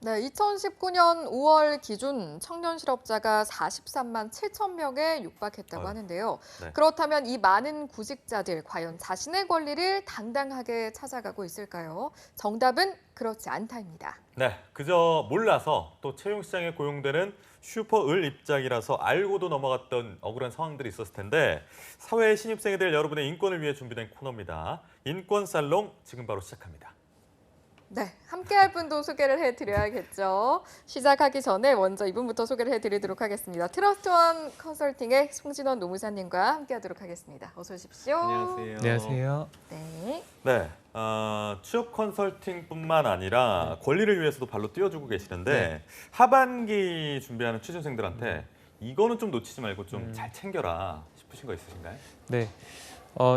네, 2019년 5월 기준 청년 실업자가 43만 7천 명에 육박했다고 아유, 하는데요. 네. 그렇다면 이 많은 구직자들 과연 자신의 권리를 당당하게 찾아가고 있을까요? 정답은 그렇지 않다입니다. 네, 그저 몰라서 또 채용 시장에 고용되는 슈퍼을 입장이라서 알고도 넘어갔던 억울한 상황들이 있었을 텐데 사회 신입생이 될 여러분의 인권을 위해 준비된 코너입니다. 인권 살롱 지금 바로 시작합니다. 네, 함께할 분도 소개를 해드려야겠죠. 시작하기 전에 먼저 이분부터 소개를 해드리도록 하겠습니다. 트러스트원 컨설팅의 송진원 노무사님과 함께하도록 하겠습니다. 어서 오십시오. 안녕하세요. 안녕하세요. 네. 네, 취업 컨설팅뿐만 아니라 권리를 위해서도 발로 뛰어주고 계시는데 네. 하반기 준비하는 취준생들한테 이거는 좀 놓치지 말고 좀 잘 챙겨라 싶으신 거 있으신가요? 네.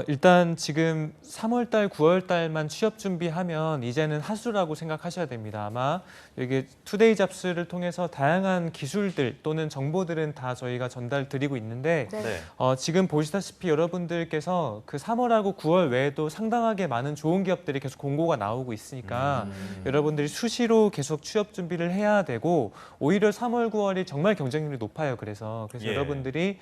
일단 지금 3월 달, 9월 달만 취업 준비하면 이제는 하수라고 생각하셔야 됩니다. 아마 이게 투데이 잡스를 통해서 다양한 기술들 또는 정보들은 다 저희가 전달 드리고 있는데 네. 네. 지금 보시다시피 여러분들께서 그 3월하고 9월 외에도 상당하게 많은 좋은 기업들이 계속 공고가 나오고 있으니까 여러분들이 수시로 계속 취업 준비를 해야 되고 오히려 3월, 9월이 정말 경쟁률이 높아요. 그래서 예. 여러분들이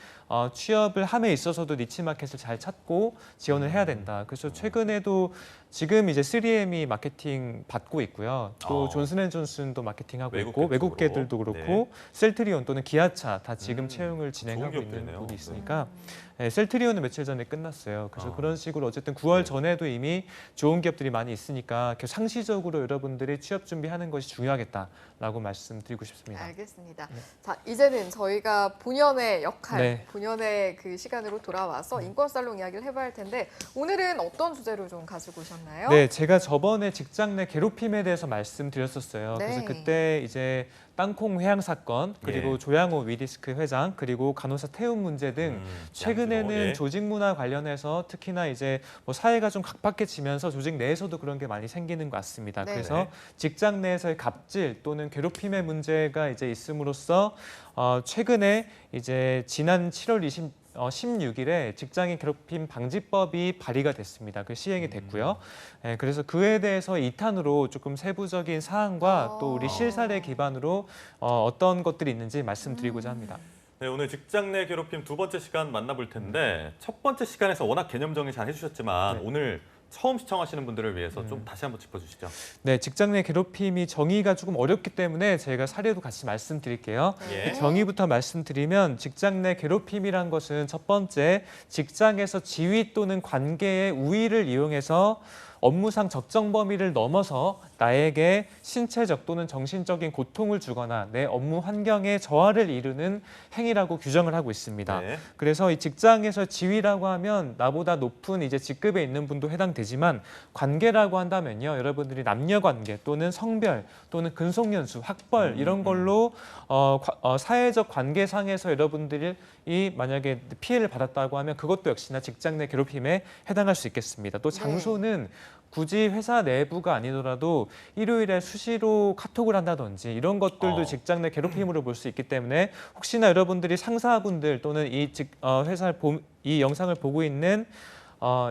취업을 함에 있어서도 니치마켓을 잘 찾고 지원을 해야 된다. 그래서 최근에도 지금 이제 3M이 마케팅 받고 있고요. 또 존슨앤존슨도 마케팅하고 외국 있고 쪽으로. 외국계들도 그렇고 네. 셀트리온 또는 기아차 다 지금 채용을 좋은 진행하고 있는 기업들이네요. 곳이 있으니까 네, 셀트리온은 며칠 전에 끝났어요. 그래서 그런 식으로 어쨌든 9월 네. 전에도 이미 좋은 기업들이 많이 있으니까 계속 상시적으로 여러분들이 취업 준비하는 것이 중요하겠다라고 말씀드리고 싶습니다. 알겠습니다. 자, 이제는 저희가 본연의 역할, 네. 본연의 그 시간으로 돌아와서 인권살롱 이야기를 해봐야 할 텐데 오늘은 어떤 주제로 좀 가지고 오셨나요? 네, 제가 저번에 직장 내 괴롭힘에 대해서 말씀드렸었어요. 네. 그래서 그때 이제 땅콩 회항 사건, 그리고 예. 조양호 위리스크 회장, 그리고 간호사 태움 문제 등 최근에는 양진호, 예. 조직 문화 관련해서 특히나 이제 뭐 사회가 좀 각박해지면서 조직 내에서도 그런 게 많이 생기는 것 같습니다. 네. 그래서 직장 내에서의 갑질 또는 괴롭힘의 문제가 이제 있음으로써 최근에 이제 지난 7월 16일에 직장인 괴롭힘 방지법이 발의가 됐습니다. 그 시행이 됐고요. 예, 그래서 그에 대해서 2탄으로 조금 세부적인 사항과 또 우리 실사례 기반으로 어떤 것들이 있는지 말씀드리고자 합니다. 네, 오늘 직장 내 괴롭힘 두 번째 시간 만나볼 텐데 첫 번째 시간에서 워낙 개념 정리 잘 해주셨지만 네. 오늘 처음 시청하시는 분들을 위해서 좀 다시 한번 짚어주시죠. 네, 직장 내 괴롭힘이 정의가 조금 어렵기 때문에 제가 사례도 같이 말씀드릴게요. 예. 정의부터 말씀드리면 직장 내 괴롭힘이란 것은 첫 번째, 직장에서 지위 또는 관계의 우위를 이용해서 업무상 적정 범위를 넘어서 나에게 신체적 또는 정신적인 고통을 주거나 내 업무 환경에 저하를 이루는 행위라고 규정을 하고 있습니다. 네. 그래서 이 직장에서 지위라고 하면 나보다 높은 이제 직급에 있는 분도 해당되지만 관계라고 한다면요, 여러분들이 남녀 관계 또는 성별 또는 근속연수, 학벌 이런 걸로 사회적 관계상에서 여러분들이 만약에 피해를 받았다고 하면 그것도 역시나 직장 내 괴롭힘에 해당할 수 있겠습니다. 또 장소는 굳이 회사 내부가 아니더라도 일요일에 수시로 카톡을 한다든지 이런 것들도 직장 내 괴롭힘으로 볼 수 있기 때문에 혹시나 여러분들이 상사분들 또는 이 영상을 보고 있는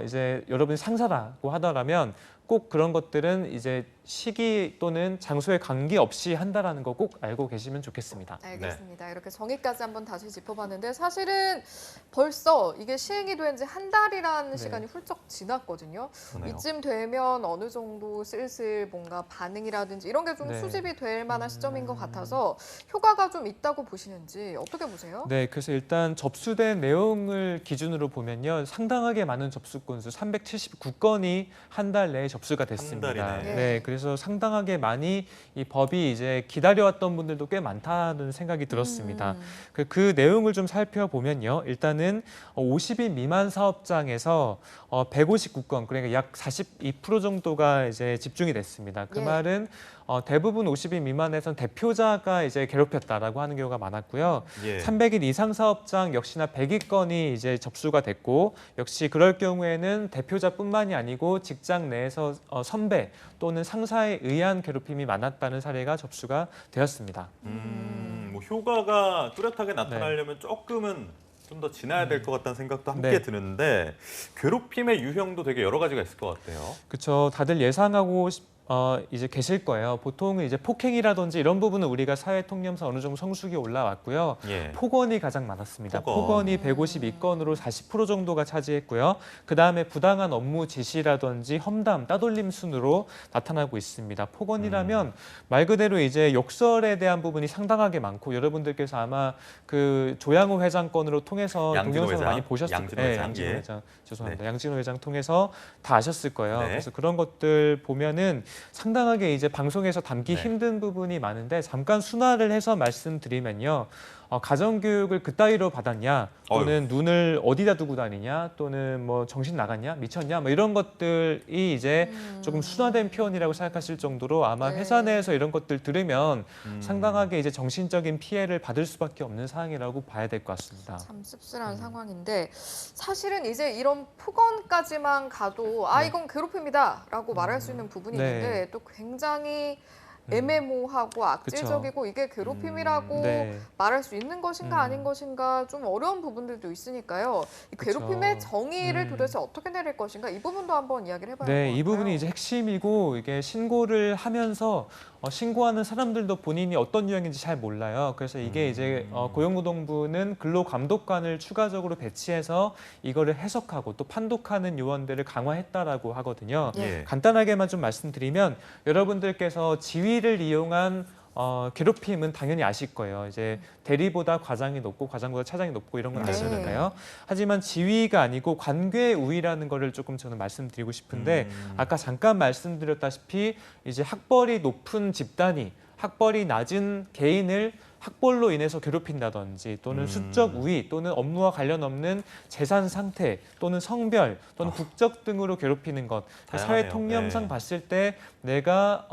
이제 여러분이 상사라고 하더라면 꼭 그런 것들은 이제 시기 또는 장소에 관계없이 한다라는 거 꼭 알고 계시면 좋겠습니다. 알겠습니다. 이렇게 정의까지 한번 다시 짚어봤는데 사실은 벌써 이게 시행이 된 지 한 달이라는 시간이 훌쩍 지났거든요. 그러네요. 이쯤 되면 어느 정도 슬슬 뭔가 반응이라든지 이런 게 좀 네. 수집이 될 만한 시점인 것 같아서 효과가 좀 있다고 보시는지 어떻게 보세요? 네, 그래서 일단 접수된 내용을 기준으로 보면요, 상당하게 많은 접수 건수 379건이 한 달 내에 접수가 됐습니다. 달이네. 네, 그래서 상당하게 많이 이 법이 이제 기다려왔던 분들도 꽤 많다는 생각이 들었습니다. 그 내용을 좀 살펴보면요, 일단은 50인 미만 사업장에서 159건, 그러니까 약 42% 정도가 이제 집중이 됐습니다. 그 예. 말은 대부분 50인 미만에선 대표자가 이제 괴롭혔다라고 하는 경우가 많았고요. 예. 300인 이상 사업장 역시나 102건이 이제 접수가 됐고, 역시 그럴 경우에는 대표자뿐만이 아니고 직장 내에서 선배 또는 상사에 의한 괴롭힘이 많았다는 사례가 접수가 되었습니다. 뭐 효과가 뚜렷하게 나타나려면 조금은 좀 더 지나야 될 것 같다는 생각도 함께 네. 드는데 괴롭힘의 유형도 되게 여러 가지가 있을 것 같아요. 그렇죠. 다들 예상하고 이제 계실 거예요. 보통은 이제 폭행이라든지 이런 부분은 우리가 사회 통념상 어느 정도 성숙이 올라왔고요. 예. 폭언이 가장 많았습니다. 폭언. 폭언이 152건으로 40% 정도가 차지했고요. 그 다음에 부당한 업무 지시라든지 험담, 따돌림 순으로 나타나고 있습니다. 폭언이라면 말 그대로 이제 욕설에 대한 부분이 상당하게 많고 여러분들께서 아마 그 조양호 회장 건으로 통해서 양진호 동영상을 회장. 많이 보셨을 양진호 거예요. 회장. 양진호 예. 회장. 죄송합니다. 네. 양진호 회장 통해서 다 아셨을 거예요. 네. 그래서 그런 것들 보면은 상당하게 이제 방송에서 담기 네. 힘든 부분이 많은데 잠깐 순화를 해서 말씀드리면요. 가정교육을 그따위로 받았냐 또는 눈을 어디다 두고 다니냐 또는 뭐 정신 나갔냐 미쳤냐 뭐 이런 것들이 이제 조금 순화된 표현이라고 생각하실 정도로 아마 네. 회사 내에서 이런 것들 들으면 상당하게 이제 정신적인 피해를 받을 수밖에 없는 상황이라고 봐야 될 것 같습니다. 참 씁쓸한 상황인데 사실은 이제 이런 폭언까지만 가도 아 이건 괴롭힘이다라고 말할 수 있는 부분이 네. 있는데 또 굉장히 애매모호하고 악질적이고 이게 괴롭힘이라고 네. 말할 수 있는 것인가 아닌 것인가 좀 어려운 부분들도 있으니까요. 이 그쵸. 괴롭힘의 정의를 음. 도대체 어떻게 내릴 것인가 이 부분도 한번 이야기를 해봐야 할 것 네, 같아요. 이 부분이 이제 핵심이고 이게 신고를 하면서 신고하는 사람들도 본인이 어떤 유형인지 잘 몰라요. 그래서 이게 이제 고용노동부는 근로감독관을 추가적으로 배치해서 이거를 해석하고 또 판독하는 요원들을 강화했다라고 하거든요. 예. 간단하게만 좀 말씀드리면 여러분들께서 지위를 이용한 괴롭힘은 당연히 아실 거예요. 이제 대리보다 과장이 높고 과장보다 차장이 높고 이런 건 네. 아시니까요. 하지만 지위가 아니고 관계 우위라는 거를 조금 저는 말씀드리고 싶은데 아까 잠깐 말씀드렸다시피 이제 학벌이 높은 집단이 학벌이 낮은 개인을 학벌로 인해서 괴롭힌다든지 또는 수적 우위 또는 업무와 관련 없는 재산 상태 또는 성별 또는 국적 등으로 괴롭히는 것 다양하네요. 사회 통념상 네. 봤을 때 내가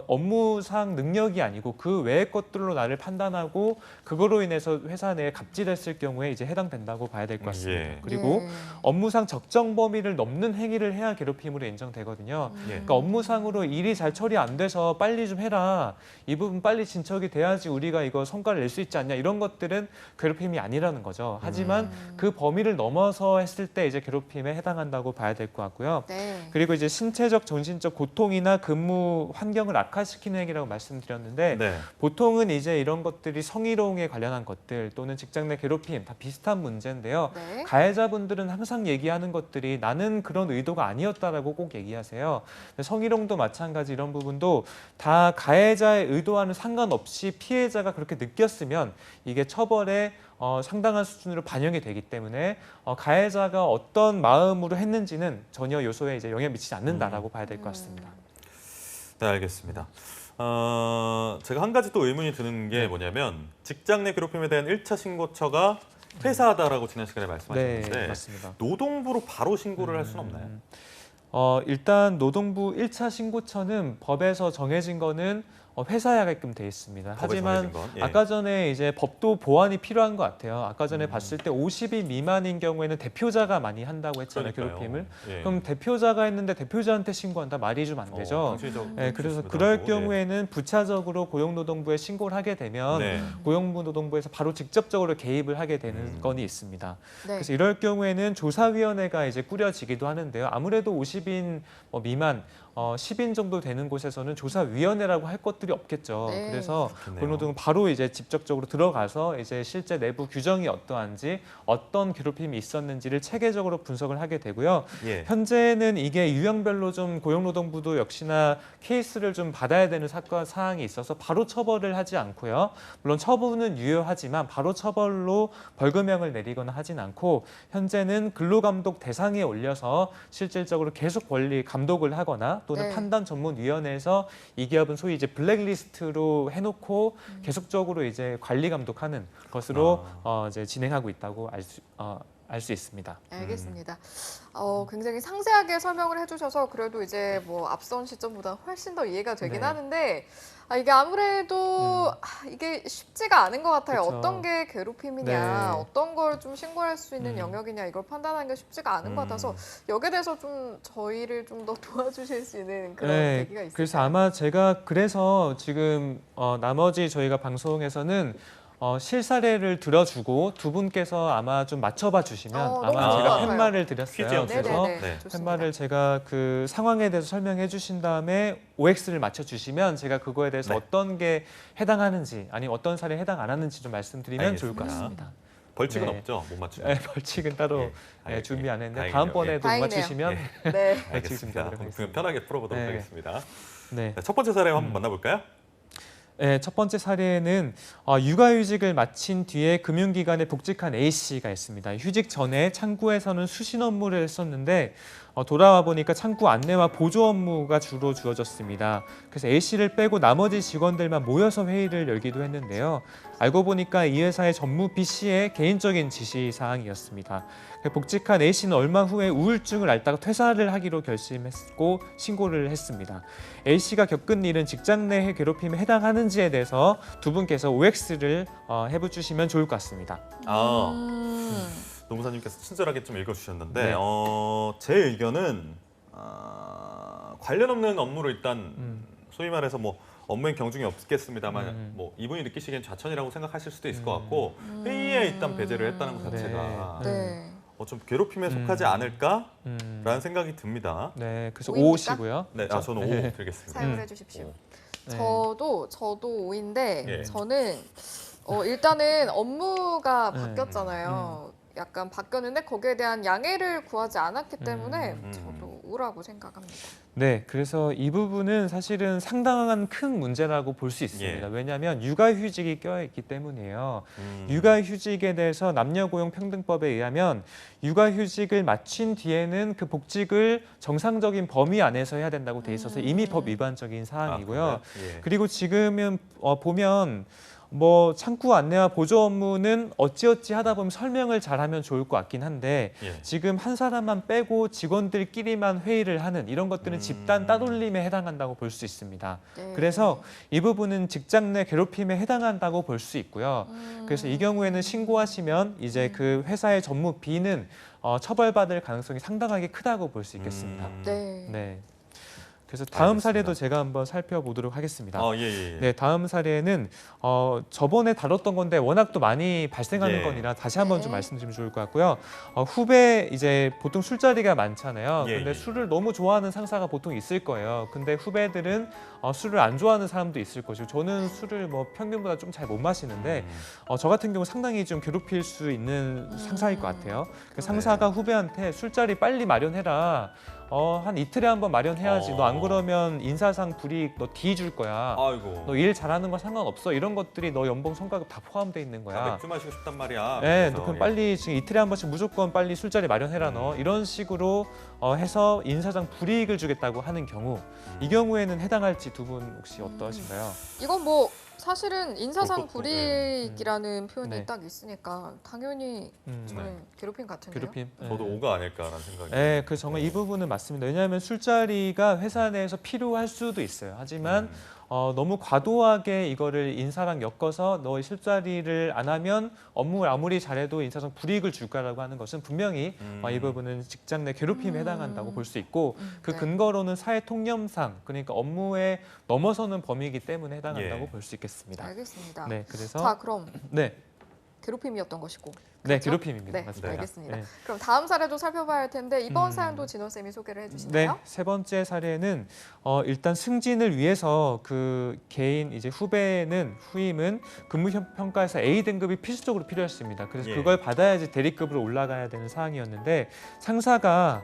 업무상 능력이 아니고 그 외의 것들로 나를 판단하고 그거로 인해서 회사 내에 갑질했을 경우에 이제 해당된다고 봐야 될 것 같습니다. 예. 그리고 예. 업무상 적정 범위를 넘는 행위를 해야 괴롭힘으로 인정되거든요. 예. 그러니까 업무상으로 일이 잘 처리 안 돼서 빨리 좀 해라. 이 부분 빨리 진척이 돼야지 우리가 이거 성과를 낼 수 있지 않냐. 이런 것들은 괴롭힘이 아니라는 거죠. 하지만 그 범위를 넘어서 했을 때 이제 괴롭힘에 해당한다고 봐야 될 것 같고요. 네. 그리고 이제 신체적, 정신적 고통이나 근무 환경을 악화시키는 행위라고 말씀드렸는데 네. 보통은 이제 이런 것들이 성희롱에 관련한 것들 또는 직장 내 괴롭힘 다 비슷한 문제인데요. 네. 가해자분들은 항상 얘기하는 것들이 나는 그런 의도가 아니었다라고 꼭 얘기하세요. 성희롱도 마찬가지 이런 부분도 다 가해자의 의도와는 상관없이 피해자가 그렇게 느꼈으면 이게 처벌에 상당한 수준으로 반영이 되기 때문에 가해자가 어떤 마음으로 했는지는 전혀 요소에 이제 영향 미치지 않는다라고 봐야 될 것 같습니다. 네, 알겠습니다. 제가 한 가지 또 의문이 드는 게 뭐냐면 직장 내 괴롭힘에 대한 1차 신고처가 회사다라고 지난 시간에 말씀하셨는데 네, 맞습니다. 노동부로 바로 신고를 할 수는 없나요? 일단 노동부 1차 신고처는 법에서 정해진 거는 회사에 하게끔 돼 있습니다. 법에 하지만 정해진 건, 예. 아까 전에 이제 법도 보완이 필요한 것 같아요. 아까 전에 봤을 때 50인 미만인 경우에는 대표자가 많이 한다고 했잖아요. 그러니까요. 괴롭힘을. 예. 그럼 대표자가 했는데 대표자한테 신고한다 말이 좀 안 되죠. 정치적 네, 그래서 좋습니다. 그럴 예. 경우에는 부차적으로 고용노동부에 신고를 하게 되면 네. 고용노동부에서 바로 직접적으로 개입을 하게 되는 건이 있습니다. 네. 그래서 이럴 경우에는 조사위원회가 이제 꾸려지기도 하는데요. 아무래도 50인 미만 10인 정도 되는 곳에서는 조사위원회라고 할 것들이 없겠죠. 네. 그래서 그렇겠네요. 고용노동은 바로 이제 직접적으로 들어가서 이제 실제 내부 규정이 어떠한지 어떤 괴롭힘이 있었는지를 체계적으로 분석을 하게 되고요. 예. 현재는 이게 유형별로 좀 고용노동부도 역시나 케이스를 좀 받아야 되는 사건 사항이 있어서 바로 처벌을 하지 않고요. 물론 처분은 유효하지만 바로 처벌로 벌금형을 내리거나 하진 않고 현재는 근로감독 대상에 올려서 실질적으로 계속 권리 감독을 하거나 또는 네. 판단 전문위원회에서 이 기업은 소위 이제 블랙리스트로 해놓고 계속적으로 이제 관리 감독하는 것으로 이제 진행하고 있다고 알 수 있습니다. 알겠습니다. 굉장히 상세하게 설명을 해주셔서 그래도 이제 뭐 앞선 시점보다 훨씬 더 이해가 되긴 네. 하는데 이게 아무래도 이게 쉽지가 않은 것 같아요. 그쵸. 어떤 게 괴롭힘이냐, 네. 어떤 걸 좀 신고할 수 있는 영역이냐 이걸 판단하는 게 쉽지가 않은 것 같아서 여기에 대해서 좀 저희를 좀 더 도와주실 수 있는 그런 계기가 있을까요? 그래서 아마 제가 그래서 지금 나머지 저희가 방송에서는 실사례를 들어주고 두 분께서 아마 좀 맞춰봐 주시면 너무 아마 좋아요. 제가 팻말을 드렸어요. 퀴즈요. 그래서 네네네. 네. 좋습니다. 팻말을 제가 그 상황에 대해서 설명해 주신 다음에 OX를 맞춰 주시면 제가 그거에 대해서 네. 어떤 게 해당하는지 아니면 어떤 사례에 해당 안 하는지 좀 말씀드리면 좋을 것 알겠습니다. 같습니다. 벌칙은 네. 없죠? 못 맞추면. 네, 벌칙은 따로 예, 준비 안 했는데 다행이네요. 다음번에도 못 다행이네요. 맞추시면 네. 벌칙 알겠습니다. 준비하도록 그럼 하겠습니다. 편하게 풀어보도록 네. 하겠습니다. 네. 자, 첫 번째 사례 한번 만나볼까요? 네, 첫 번째 사례는 육아휴직을 마친 뒤에 금융기관에 복직한 A씨가 있습니다. 휴직 전에 창구에서는 수신 업무를 했었는데 돌아와 보니까 창구 안내와 보조 업무가 주로 주어졌습니다. 그래서 A씨를 빼고 나머지 직원들만 모여서 회의를 열기도 했는데요. 알고 보니까 이 회사의 전무 B씨의 개인적인 지시사항이었습니다. 복직한 A씨는 얼마 후에 우울증을 앓다가 퇴사를 하기로 결심했고 신고를 했습니다. A씨가 겪은 일은 직장 내 괴롭힘에 해당하는지에 대해서 두 분께서 OX를 해주시면 좋을 것 같습니다. 노무사님께서 친절하게 좀 읽어주셨는데 네. 제 의견은 관련 없는 업무로 일단 소위 말해서 뭐 업무엔 경중이 없겠습니다만 뭐 이분이 느끼시기엔 좌천이라고 생각하실 수도 있을 것 같고 회의에 일단 배제를 했다는 것 자체가 네. 좀 괴롭힘에 속하지 않을까라는 생각이 듭니다. 네, 그래서 오입니까? 5시고요. 네, 저는 5 드리겠습니다. 사용을 해주십시오. 네. 저도 5인데 예. 저는 일단은 업무가 네. 바뀌었잖아요. 약간 바뀌었는데 거기에 대한 양해를 구하지 않았기 때문에 음. 저도 우라고 생각합니다. 네, 그래서 이 부분은 사실은 상당한 큰 문제라고 볼 수 있습니다. 예. 왜냐하면 육아휴직이 껴있기 때문이에요. 음. 육아휴직에 대해서 남녀고용평등법에 의하면 육아휴직을 마친 뒤에는 그 복직을 정상적인 범위 안에서 해야 된다고 돼 있어서 이미 법 위반적인 사항이고요. 예. 그리고 지금은 보면 뭐 창구 안내와 보조 업무는 어찌어찌 하다 보면 설명을 잘하면 좋을 것 같긴 한데 예. 지금 한 사람만 빼고 직원들끼리만 회의를 하는 이런 것들은 집단 따돌림에 해당한다고 볼 수 있습니다. 네. 그래서 이 부분은 직장 내 괴롭힘에 해당한다고 볼 수 있고요. 그래서 이 경우에는 신고하시면 이제 그 회사의 전무 B는 처벌받을 가능성이 상당하게 크다고 볼 수 있겠습니다. 네. 네. 그래서 다음 알겠습니다. 사례도 제가 한번 살펴보도록 하겠습니다. 예. 네, 다음 사례는 저번에 다뤘던 건데 워낙 또 많이 발생하는 예. 건이라 다시 한번 좀 네. 말씀드리면 좋을 것 같고요. 후배 이제 보통 술자리가 많잖아요. 예, 근데 예. 술을 너무 좋아하는 상사가 보통 있을 거예요. 근데 후배들은 술을 안 좋아하는 사람도 있을 것이고 저는 술을 뭐 평균보다 좀 잘 못 마시는데 저 같은 경우 상당히 좀 괴롭힐 수 있는 상사일 것 같아요. 그 상사가 후배한테 술자리 빨리 마련해라. 한 이틀에 한 번 마련해야지. 너 안 그러면 인사상 불이익 너 D 줄 거야. 아이고. 너 일 잘하는 거 상관없어. 이런 것들이 너 연봉 성과급 다 포함돼 있는 다 거야. 맥주 마시고 싶단 말이야. 네, 그래서, 너 그럼 빨리 지금 이틀에 한 번씩 무조건 빨리 술자리 마련해라 너. 이런 식으로 해서 인사상 불이익을 주겠다고 하는 경우 이 경우에는 해당할지 두 분 혹시 어떠신가요? 이건 뭐 사실은 인사상 그것도, 불이익이라는 표현이 네. 딱 있으니까 당연히 저는 괴롭힘 같은데요. 괴롭힘. 저도 5가 아닐까라는 생각이. 네, 그 정말 이 부분은 맞습니다. 왜냐하면 술자리가 회사 내에서 필요할 수도 있어요. 하지만 너무 과도하게 이거를 인사랑 엮어서 너 술자리를 안 하면 업무를 아무리 잘해도 인사상 불이익을 줄 거라고 하는 것은 분명히 이 부분은 직장 내 괴롭힘에 해당한다고 볼 수 있고 그 네. 근거로는 사회 통념상 그러니까 업무에 넘어서는 범위이기 때문에 해당한다고 예. 볼 수 있겠습니다. 알겠습니다. 네, 그래서 자, 그럼 네, 괴롭힘이었던 것이고. 네, 그렇죠? 괴롭힘입니다. 네, 맞습니다. 알겠습니다. 네. 그럼 다음 사례도 살펴봐야 할 텐데 이번 사연도 진원 쌤이 소개를 네, 해주시나요? 세 번째 사례는 일단 승진을 위해서 그 개인 이제 후임은 근무 평가에서 A 등급이 필수적으로 필요했습니다. 그래서 예. 그걸 받아야지 대리급으로 올라가야 되는 상황이었는데 상사가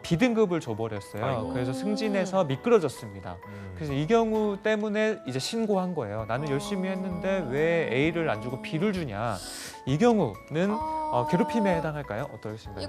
B 등급을 줘버렸어요. 아이고. 그래서 승진해서 미끄러졌습니다. 그래서 이 경우 때문에 이제 신고한 거예요. 나는 열심히 했는데 왜 A를 안 주고 B를 주냐? 이 경우는 괴롭힘에 해당할까요? 어떠신가요?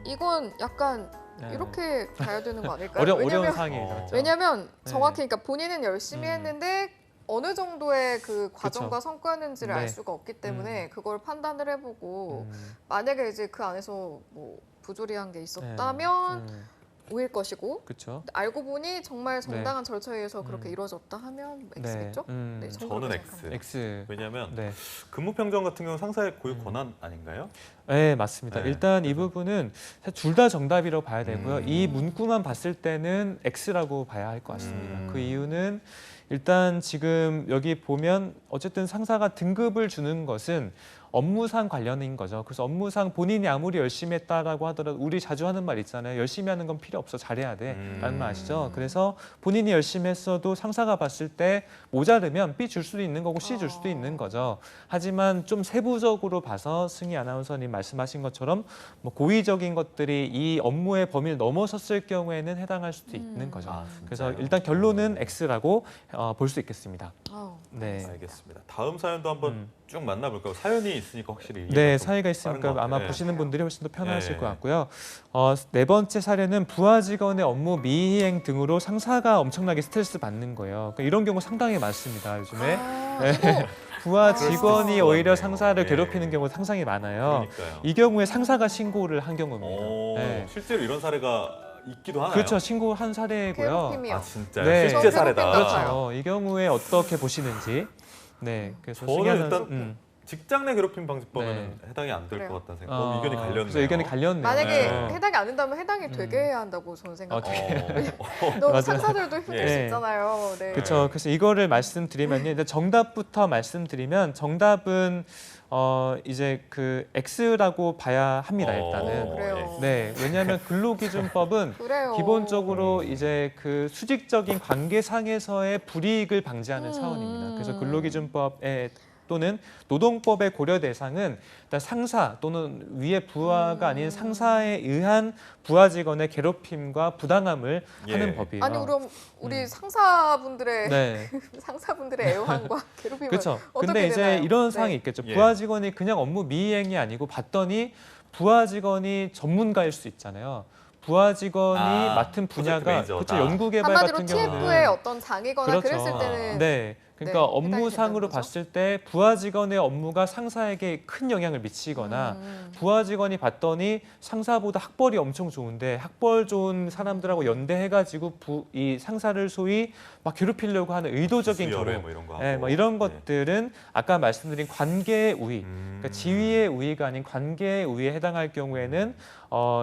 이건 약간 네. 이렇게 가야 되는 거 아닐까요? 어려운 상황이에요. 그렇죠? 왜냐면 네. 정확히 그러니까 본인은 열심히 했는데 어느 정도의 그 과정과 성과였는지를 네. 알 수가 없기 때문에 그걸 판단을 해보고 음, 만약에 이제 그 안에서 뭐 부조리한 게 있었다면 O일 것이고 그렇죠. 알고 보니 정말 정당한 절차에 의해서 그렇게 이루어졌다 하면 X겠죠? 네, 저는 그렇게 X. 생각합니다. X. 왜냐하면 네. 근무 평정 같은 경우는 상사의 고유 권한 아닌가요? 네, 맞습니다. 네, 일단 이 그래서. 부분은 둘 다 정답이라고 봐야 되고요. 음. 이 문구만 봤을 때는 X라고 봐야 할 것 같습니다. 그 이유는 일단 지금 여기 보면 어쨌든 상사가 등급을 주는 것은 업무상 관련인 거죠. 그래서 업무상 본인이 아무리 열심히 했다라고 하더라도 우리 자주 하는 말 있잖아요. 열심히 하는 건 필요 없어. 잘해야 돼. 라는 말 아시죠? 그래서 본인이 열심히 했어도 상사가 봤을 때 모자르면 B 줄 수도 있는 거고 C 줄 수도 있는 거죠. 하지만 좀 세부적으로 봐서 승희 아나운서님 말씀하신 것처럼 뭐 고의적인 것들이 이 업무의 범위를 넘어섰을 경우에는 해당할 수도 있는 거죠. 아, 그래서 진짜요? 일단 결론은 X라고 볼 수 있겠습니다. 네. 알겠습니다. 다음 사연도 한번 쭉 만나볼까요? 사연이 있으니까 확실히 네, 이해가 좀 사이가 빠른 있으니까 것 아마 같아요. 보시는 분들이 훨씬 더 편하실 네. 것 같고요. 네 번째 사례는 부하 직원의 업무 미이행 등으로 상사가 엄청나게 스트레스 받는 거예요. 그러니까 이런 경우 상당히 많습니다, 요즘에. 네. 부하 직원이 수도 오히려 있네요. 상사를 네. 괴롭히는 경우가 상당히 많아요. 그러니까요. 이 경우에 상사가 신고를 한 경우입니다. 네. 실제로 이런 사례가 있기도 하나요? 그렇죠, 신고한 사례고요. 괴롭힘이요. 아 진짜요? 네. 실제 저 사례다. 괴롭힘 그렇죠. 이 경우에 어떻게 보시는지. 네, 그래서 저는 승희 아나운서- 일단 직장 내 괴롭힘 방지법에는 네. 해당이 안 될 그래요. 것 같다는 생각. 의견이 갈렸네요. 그래서 의견이 갈렸네요. 만약에 네. 해당이 안 된다면 해당이 되게 해야 한다고 저는 생각해요. 너무 맞아요. 상사들도 힘들 예. 수 있잖아요. 네. 그렇죠. 그래서 이거를 말씀드리면요. 일단 정답부터 말씀드리면 정답은 이제 그 X라고 봐야 합니다. 일단은. 그래요. 네. 왜냐하면 근로기준법은 그래요. 기본적으로 이제 그 수직적인 관계상에서의 불이익을 방지하는 차원입니다. 그래서 근로기준법에 또는 노동법의 고려 대상은 일단 상사 또는 위의 부하가 아닌 상사에 의한 부하 직원의 괴롭힘과 부당함을 예. 하는 법이에요. 아니 그럼 우리 상사분들의 네. 상사분들의 애환과 괴롭힘을 그렇죠. 어떻게 근데 이제 되나요? 이런 네. 상황이 있겠죠. 예. 부하 직원이 그냥 업무 미이행이 아니고 봤더니 부하 직원이 전문가일 수 있잖아요. 부하 직원이 맡은 프로젝트 분야가 매니저다. 그렇죠. 연구개발 한마디로 같은 경우는 TF의 어떤 장이거나 그렇죠. 그랬을 때는 네. 그러니까 네, 업무상으로 해당이 된다는 봤을 때 부하 직원의 업무가 상사에게 큰 영향을 미치거나 부하 직원이 봤더니 상사보다 학벌이 엄청 좋은데 학벌 좋은 사람들하고 연대해가지고 이 상사를 소위 막 괴롭히려고 하는 의도적인 수열회 경우, 뭐 이런 거 네, 하고. 뭐 이런 네. 것들은 아까 말씀드린 관계의 우위, 그러니까 지위의 우위가 아닌 관계의 우위에 해당할 경우에는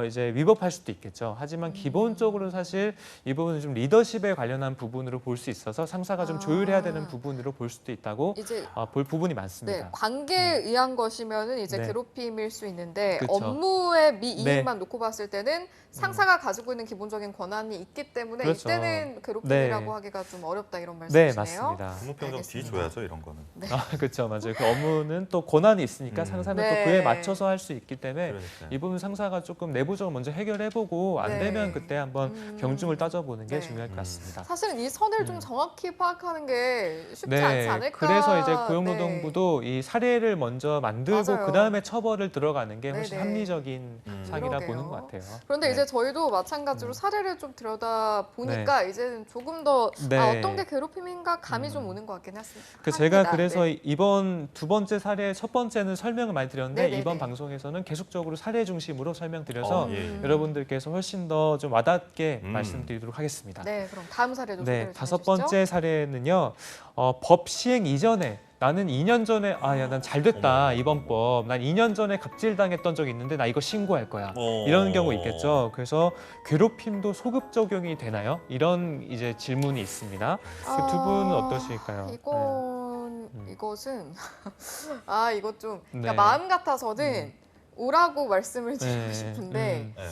이제 위법할 수도 있겠죠. 하지만 기본적으로 사실 이 부분은 좀 리더십에 관련한 부분으로 볼 수 있어서 상사가 좀 조율해야 되는 부분으로 볼 수도 있다고 이제 볼 부분이 네, 많습니다. 관계에 의한 것이면은 이제 네. 괴롭힘일 수 있는데 그쵸. 업무의 미이익만 네. 놓고 봤을 때는 상사가 가지고 있는 기본적인 권한이 있기 때문에 그렇죠. 이때는 괴롭힘이라고 네. 하기가 좀 어렵다 이런 네, 말씀이시네요. 맞습니다. 근무평점 D 알겠습니다. 줘야죠 이런 거는. 그렇죠, 맞아요. 그 업무는 또 권한이 있으니까 상사는 네. 또 그에 맞춰서 할 수 있기 때문에 그러니까요. 이 부분 상사가 조금 내부적으로 먼저 해결해보고 안 네. 되면 그때 한번 경중을 따져보는 게 네. 중요할 것 같습니다. 사실은 이 선을 좀 정확히 파악하는 게 쉽지 않지 네, 않을까. 그래서 이제 네. 고용노동부도 이 사례를 먼저 만들고 맞아요. 그 다음에 처벌을 들어가는 게 훨씬 네네. 합리적인 상이라 그러게요. 보는 것 같아요. 그런데 네. 이제 저희도 마찬가지로 사례를 좀 들여다 보니까 이제는 조금 더 네. 어떤 게 괴롭힘인가 감이 좀 오는 것 같긴 했습니다. 제가 그래서 이번 두 번째 사례 첫 번째는 설명을 많이 드렸는데 네네네. 이번 방송에서는 계속적으로 사례 중심으로 설명드려서 예. 여러분들께서 훨씬 더 좀 와닿게 말씀드리도록 하겠습니다. 네, 그럼 다음 사례도 네, 소개를 다섯 해주시죠. 번째 사례는요. 법 시행 이전에 나는 2년 전에 난 잘 됐다 이번 법. 난 2년 전에 갑질당했던 적이 있는데 나 이거 신고할 거야. 이런 경우 있겠죠. 그래서 괴롭힘도 소급 적용이 되나요? 이런 이제 질문이 있습니다. 그 두 분은 어떠실까요? 이것은 이것 좀 네. 그러니까 마음 같아서는 오라고 말씀을 드리고 네. 싶은데 네.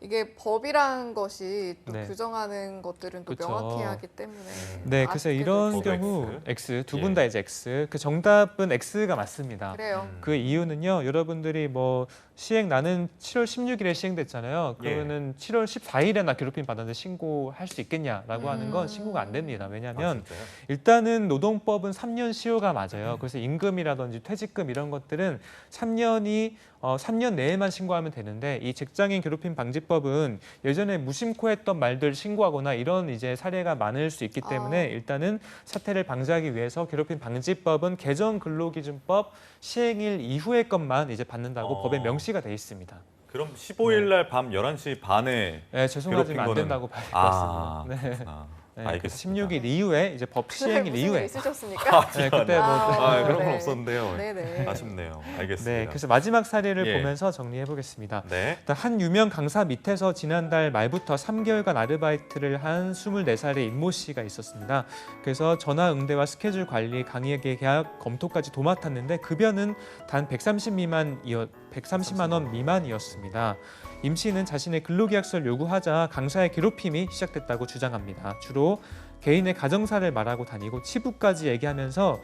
이게 법이란 것이 또 네. 규정하는 것들은 또 그쵸. 명확해야 하기 때문에 네, 그래서 이런 저도 경우 X. X 두 분 다 이제 X. 그 정답은 X가 맞습니다. 그래요. 그 이유는요, 여러분들이 뭐 시행 나는 7월 16일에 시행됐잖아요. 그러면은 7월 14일에 나 괴롭힘 받았는데 신고할 수 있겠냐라고 하는 건 신고가 안 됩니다. 왜냐하면 진짜요? 일단은 노동법은 3년 시효가 맞아요. 그래서 임금이라든지 퇴직금 이런 것들은 3년 내에만 신고하면 되는데 이 직장인 괴롭힘 방지법은 예전에 무심코 했던 말들 신고하거나 이런 이제 사례가 많을 수 있기 때문에 일단은 사태를 방지하기 위해서 괴롭힘 방지법은 개정 근로기준법 시행일 이후의 것만 이제 받는다고 법에 명시가 돼 있습니다. 그럼 15일 날 밤 11시 반에 네, 죄송하지만 안 괴롭힌 된다고 봐야 될 것 아, 같습니다. 네. 그렇구나. 네, 알겠습니다. 16일 이후에 이제 법 시행일 무슨 일 이후에 있으셨습니까? 네, 그때 뭐 그런 건 네. 없었는데요. 네네. 아쉽네요. 알겠습니다. 네, 그래서 마지막 사례를 예. 보면서 정리해 보겠습니다. 네. 일단 한 유명 강사 밑에서 지난달 말부터 3개월간 아르바이트를 한 24살의 임모 씨가 있었습니다. 그래서 전화 응대와 스케줄 관리, 강의 계약, 검토까지 도맡았는데 급여는 단 130만 원 미만이었습니다. 임 씨는 자신의 근로계약서를 요구하자 강사의 괴롭힘이 시작됐다고 주장합니다. 주로 개인의 가정사를 말하고 다니고 치부까지 얘기하면서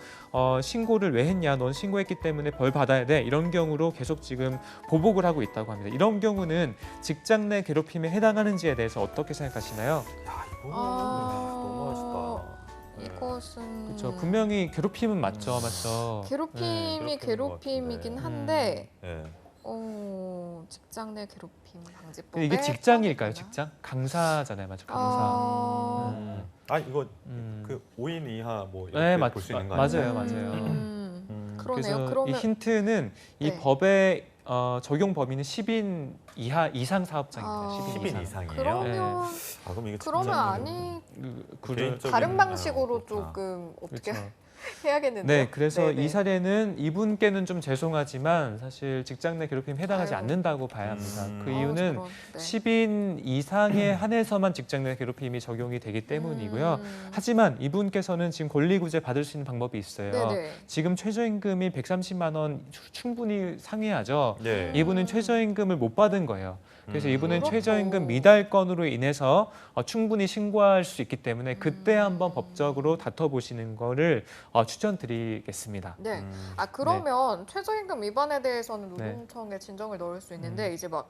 신고를 왜 했냐, 넌 신고했기 때문에 벌 받아야 돼, 이런 경우로 계속 지금 보복을 하고 있다고 합니다. 이런 경우는 직장 내 괴롭힘에 해당하는지에 대해서 어떻게 생각하시나요? 야, 이거는 아, 너무하시다. 네. 이것은 그렇죠. 분명히 괴롭힘은 맞죠. 괴롭힘이 괴롭힘이긴 한데 네. 직장 내 괴롭힘 방지법에 근데 이게 직장일까요? 포함이 되나? 직장? 강사잖아요, 맞죠? 강사. 이거 음. 그 5인 이하 뭐 이렇게 네, 볼 수 있는 거 아니에요? 맞아요. 그러네요. 그래서 그러면 이 힌트는 이 네. 법의 적용 범위는 10인 이상 사업장입니다. 10인 10인 이상. 이상이에요? 그러면 그럼 이게 그러면 진짜 아니 개인적인- 다른 방식으로 그렇구나. 조금 어떻게 그렇죠. 해야겠는데요. 네, 그래서 네네. 이 사례는 이분께는 좀 죄송하지만 사실 직장 내 괴롭힘 해당하지 아유. 않는다고 봐야 합니다. 그 아우, 이유는 저런, 네. 10인 이상에 한해서만 직장 내 괴롭힘이 적용이 되기 때문이고요. 하지만 이분께서는 지금 권리구제 받을 수 있는 방법이 있어요. 네네. 지금 최저임금이 130만 원 충분히 상회하죠. 네. 이분은 최저임금을 못 받은 거예요. 그래서 이분은 그렇고. 최저임금 미달건으로 인해서 충분히 신고할 수 있기 때문에 그때 한번 법적으로 다퉈보시는 거를 추천드리겠습니다. 네. 음. 그러면 최저임금 위반에 대해서는 네. 노동청에 진정을 넣을 수 있는데 이제 막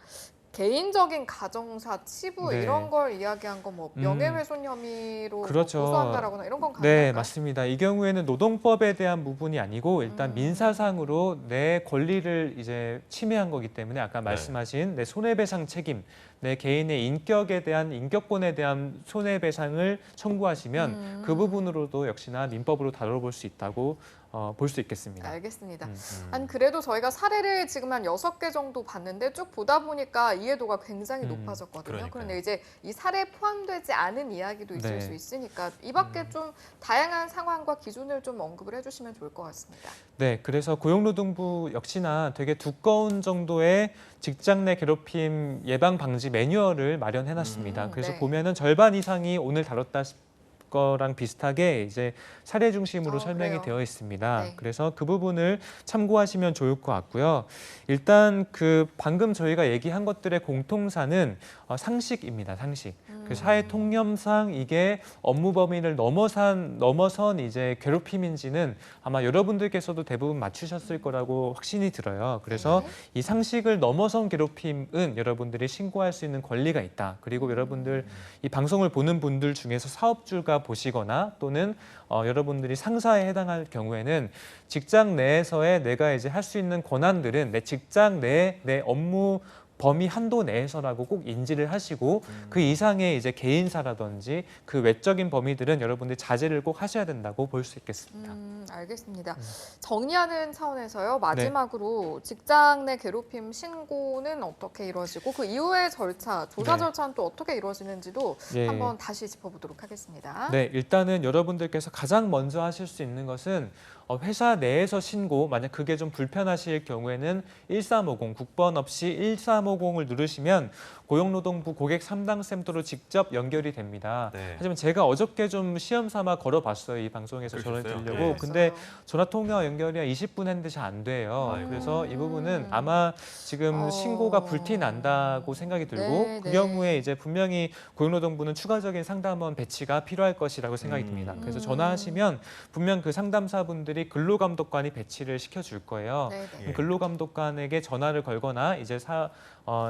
개인적인 가정사, 치부 네. 이런 걸 이야기한 거 뭐 명예훼손 혐의로 뭐 그렇죠. 고소한다라거나 이런 건 가능할까요? 네, 맞습니다. 이 경우에는 노동법에 대한 부분이 아니고 일단 민사상으로 내 권리를 이제 침해한 거기 때문에 아까 말씀하신 내 손해배상 책임, 내 개인의 인격에 대한 인격권에 대한 손해배상을 청구하시면 그 부분으로도 역시나 민법으로 다뤄볼 수 있다고 볼 수 있겠습니다. 알겠습니다. 음. 한 그래도 저희가 사례를 지금 한 6개 정도 봤는데 쭉 보다 보니까 이해도가 굉장히 높아졌거든요. 그러니까요. 그런데 이제 이 사례에 포함되지 않은 이야기도 있을 네. 수 있으니까 이 밖에 좀 다양한 상황과 기준을 좀 언급을 해주시면 좋을 것 같습니다. 네, 그래서 고용노동부 역시나 되게 두꺼운 정도의 직장 내 괴롭힘 예방 방지 매뉴얼을 마련해놨습니다. 그래서 네. 보면은 절반 이상이 오늘 다뤘다 거랑 비슷하게 이제 사례 중심으로 설명이 그래요? 되어 있습니다. 네. 그래서 그 부분을 참고하시면 좋을 것 같고요. 일단 그 방금 저희가 얘기한 것들의 공통사는 상식입니다. 상식. 그 사회 통념상 이게 업무 범위를 넘어선 이제 괴롭힘인지는 아마 여러분들께서도 대부분 맞추셨을 거라고 확신이 들어요. 그래서 네. 이 상식을 넘어선 괴롭힘은 여러분들이 신고할 수 있는 권리가 있다. 그리고 여러분들 이 방송을 보는 분들 중에서 사업주가 보시거나 또는 여러분들이 상사에 해당할 경우에는 직장 내에서의 내가 이제 할 수 있는 권한들은 내 직장 내 내 업무 범위 한도 내에서라고 꼭 인지를 하시고 그 이상의 이제 개인사라든지 그 외적인 범위들은 여러분들이 자제를 꼭 하셔야 된다고 볼 수 있겠습니다. 알겠습니다. 정리하는 차원에서요. 마지막으로 직장 내 괴롭힘 신고는 어떻게 이루어지고 그 이후의 절차, 조사 네. 절차는 또 어떻게 이루어지는지도 예. 한번 다시 짚어보도록 하겠습니다. 네, 일단은 여러분들께서 가장 먼저 하실 수 있는 것은 회사 내에서 신고, 만약 그게 좀 불편하실 경우에는 1350, 국번 없이 1350을 누르시면 고용노동부 고객 상담센터로 직접 연결이 됩니다. 네. 하지만 제가 어저께 좀 시험 삼아 걸어봤어요. 이 방송에서 전화 그러셨어요? 드리려고. 네. 근데 전화 통화 연결이 한 20분 했는데 잘 안 돼요. 아이고. 그래서 이 부분은 아마 지금 신고가 불티 난다고 생각이 들고 네, 그 네. 경우에 이제 분명히 고용노동부는 추가적인 상담원 배치가 필요할 것이라고 생각이 듭니다. 그래서 전화하시면 분명 그 상담사분들이 근로감독관이 배치를 시켜줄 거예요. 네, 네. 예. 근로감독관에게 전화를 걸거나 이제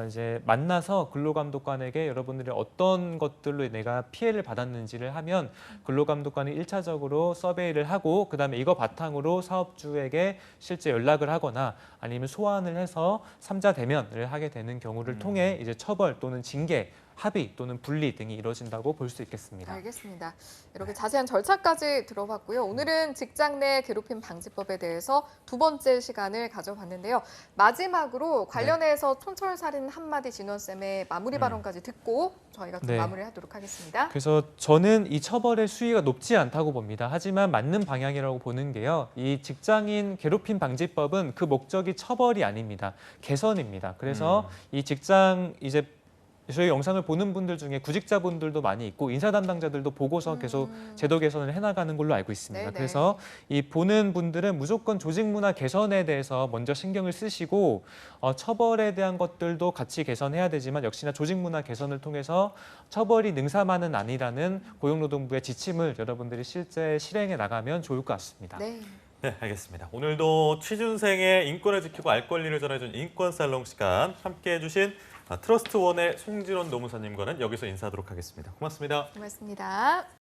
이제 만나서 근로감독관에게 여러분들이 어떤 것들로 내가 피해를 받았는지를 하면 근로감독관이 1차적으로 서베이를 하고 그다음에 이거 바탕으로 사업주에게 실제 연락을 하거나 아니면 소환을 해서 3자 대면을 하게 되는 경우를 통해 이제 처벌 또는 징계 합의 또는 분리 등이 이루어진다고 볼 수 있겠습니다. 알겠습니다. 이렇게 자세한 절차까지 들어봤고요. 오늘은 직장 내 괴롭힘 방지법에 대해서 두 번째 시간을 가져봤는데요. 마지막으로 관련해서 촌철살인 한마디 진원쌤의 마무리 발언까지 듣고 저희가 또 네. 마무리를 하도록 하겠습니다. 그래서 저는 이 처벌의 수위가 높지 않다고 봅니다. 하지만 맞는 방향이라고 보는 게요. 이 직장인 괴롭힘 방지법은 그 목적이 처벌이 아닙니다. 개선입니다. 그래서 이 직장 이제 저희 영상을 보는 분들 중에 구직자분들도 많이 있고 인사 담당자들도 보고서 계속 제도 개선을 해나가는 걸로 알고 있습니다. 네네. 그래서 이 보는 분들은 무조건 조직 문화 개선에 대해서 먼저 신경을 쓰시고 처벌에 대한 것들도 같이 개선해야 되지만 역시나 조직 문화 개선을 통해서 처벌이 능사만은 아니라는 고용노동부의 지침을 여러분들이 실제 실행해 나가면 좋을 것 같습니다. 네. 네, 알겠습니다. 오늘도 취준생의 인권을 지키고 알 권리를 전해준 인권 살롱 시간 함께해 주신 트러스트원의 송진원 노무사님과는 여기서 인사하도록 하겠습니다. 고맙습니다. 고맙습니다.